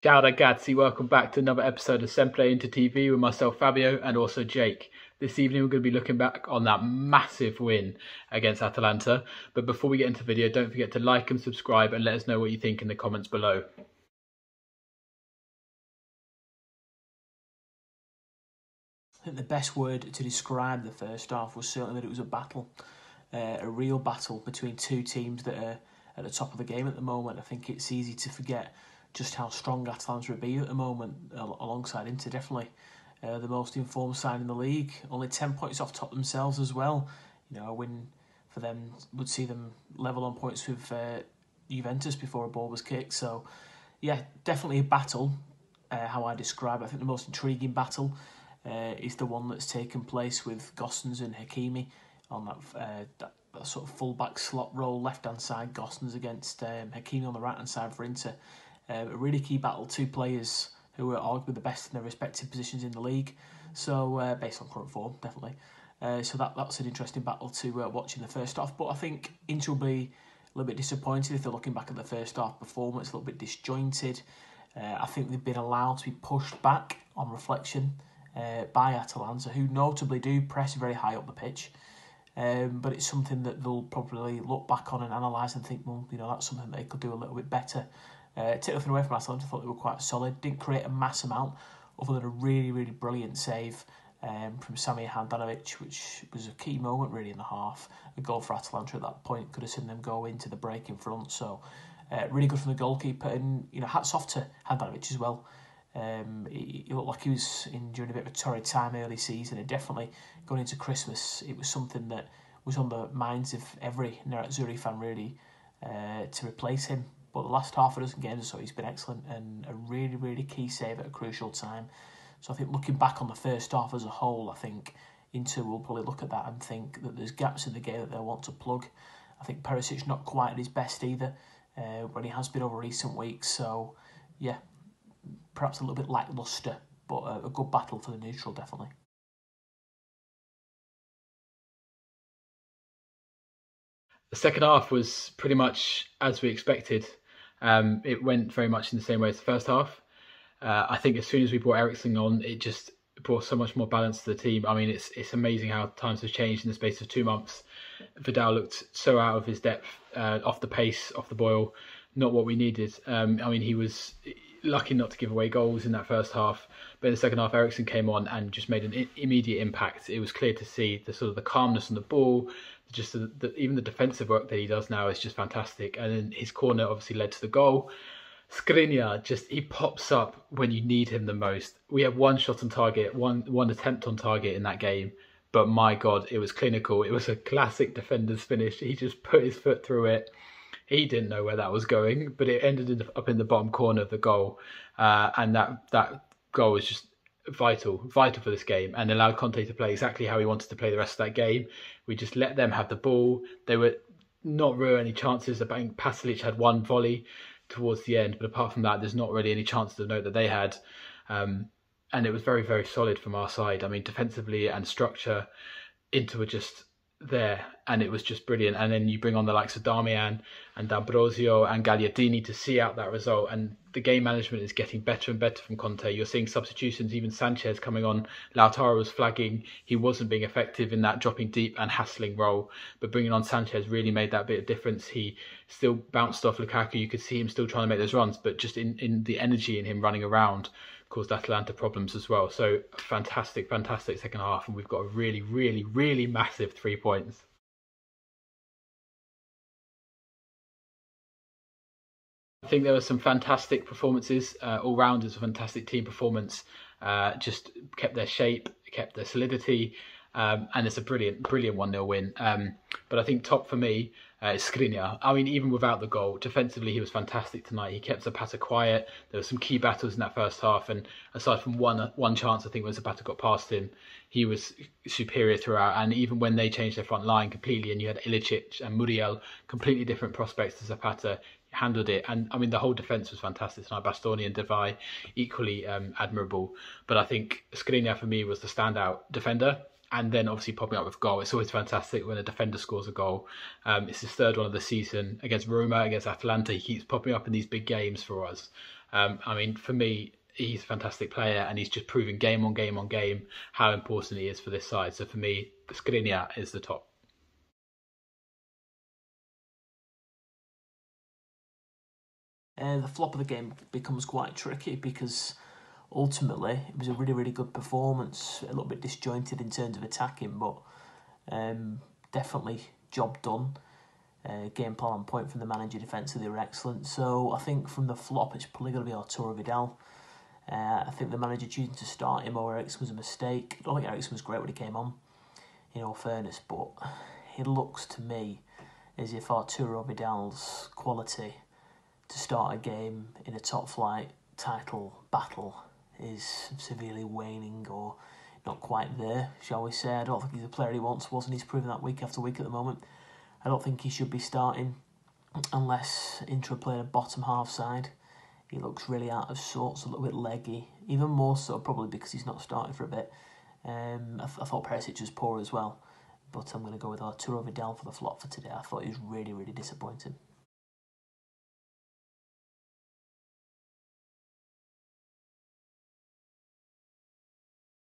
Ciao ragazzi, welcome back to another episode of SempreInterTV with myself Fabio and also Jake. This evening we're going to be looking back on that massive win against Atalanta. But before we get into the video, don't forget to like and subscribe and let us know what you think in the comments below. I think the best word to describe the first half was certainly that it was a battle, a real battle between two teams that are at the top of the game at the moment. I think it's easy to forget just how strong Atalanta would be at the moment, alongside Inter, definitely the most informed side in the league. Only 10 points off top themselves as well. You know, a win for them would see them level on points with Juventus before a ball was kicked. So, yeah, definitely a battle. How I describe it, I think the most intriguing battle is the one that's taken place with Gosens and Hakimi on that sort of full-back slot role, left-hand side, Gosens against Hakimi on the right-hand side for Inter. A really key battle, two players who are arguably the best in their respective positions in the league, so based on current form, definitely. So that's an interesting battle to watch in the first half, but I think Inter will be a little bit disappointed if they're looking back at the first half performance, a little bit disjointed. I think they've been allowed to be pushed back on reflection by Atalanta, who notably do press very high up the pitch. But it's something that they'll probably look back on and analyse and think, well, you know, that's something they could do a little bit better. Take nothing away from Atalanta, I thought they were quite solid. Didn't create a mass amount, other than a really, really brilliant save from Handanovic, which was a key moment really in the half. A goal for Atalanta at that point could have seen them go into the break in front. So really good from the goalkeeper, and you know, hats off to Handanovic as well. He looked like he was during a bit of a torrid time early season, and definitely going into Christmas, it was something that was on the minds of every Nerazzurri fan really to replace him. But the last half a dozen games or so, he's been excellent and a really, really key save at a crucial time. So I think looking back on the first half as a whole, I think Inter will probably look at that and think that there's gaps in the game that they'll want to plug. I think Perisic's not quite at his best either, when he has been over recent weeks. So, yeah, perhaps a little bit lacklustre, but a good battle for the neutral, definitely. The second half was pretty much as we expected. It went very much in the same way as the first half. I think as soon as we brought Eriksen on, it just brought so much more balance to the team. I mean, it's amazing how times have changed in the space of 2 months. Vidal looked so out of his depth, off the pace, off the boil, not what we needed. I mean, he was lucky not to give away goals in that first half, but in the second half, Eriksen came on and just made an immediate impact. It was clear to see the sort of the calmness on the ball, just even the defensive work that he does now is just fantastic. And then his corner obviously led to the goal. Skriniar, he pops up when you need him the most. We had one shot on target, one attempt on target in that game, but my God, it was clinical. It was a classic defender's finish. He just put his foot through it. He didn't know where that was going, but it ended up in the bottom corner of the goal. And that goal was just vital for this game, and allowed Conte to play exactly how he wanted to play the rest of that game. We just let them have the ball. They were not really any chances. I think Pasalic had one volley towards the end, but apart from that, there's not really any chances of note that they had. And it was very, very solid from our side. I mean, defensively and structure, Inter were just there, and it was just brilliant. And then you bring on the likes of Darmian and D'Ambrosio and Gagliardini to see out that result, and the game management is getting better and better from Conte. You're seeing substitutions, even Sanchez coming on. Lautaro was flagging, he wasn't being effective in that dropping deep and hassling role, but bringing on Sanchez really made that bit of difference. He still bounced off Lukaku, you could see him still trying to make those runs, but just in the energy in him running around caused Atalanta problems as well. So fantastic second half, and we've got a really, really, really massive 3 points. I think there were some fantastic performances. All round, it's a fantastic team performance. Just kept their shape, kept their solidity, and it's a brilliant 1-0 win. But I think top for me is Skriniar. I mean, even without the goal, defensively he was fantastic tonight. He kept Zapata quiet. There were some key battles in that first half, and aside from one chance, I think when Zapata got past him, he was superior throughout. And even when they changed their front line completely, and you had Ilicic and Muriel, completely different prospects to Zapata, handled it. And I mean, the whole defence was fantastic tonight. Bastoni and Devay equally admirable, but I think Skriniar for me was the standout defender. And then obviously popping up with goal. It's always fantastic when a defender scores a goal. It's his third one of the season against Roma, against Atalanta. He keeps popping up in these big games for us. I mean, for me, he's a fantastic player, and he's just proving game on game on game how important he is for this side. So for me, Skriniar is the top. The flop of the game becomes quite tricky because ultimately it was a really, really good performance. A little bit disjointed in terms of attacking, but definitely job done. Game plan on point from the manager, defensively they were excellent. So I think from the flop, it's probably going to be Arturo Vidal. I think the manager choosing to start him over Eriksen was a mistake. I don't think Eriksen was great when he came on, in all fairness, but it looks to me as if Arturo Vidal's quality to start a game in a top flight title battle is severely waning or not quite there, shall we say. I don't think he's the player he once was, and he's proven that week after week at the moment. I don't think he should be starting unless Inter playing a bottom half side. He looks really out of sorts, a little bit leggy, even more so probably because he's not started for a bit. I thought Perisic was poor as well, but I'm going to go with Arturo Vidal for the flop for today. I thought he was really, really disappointing.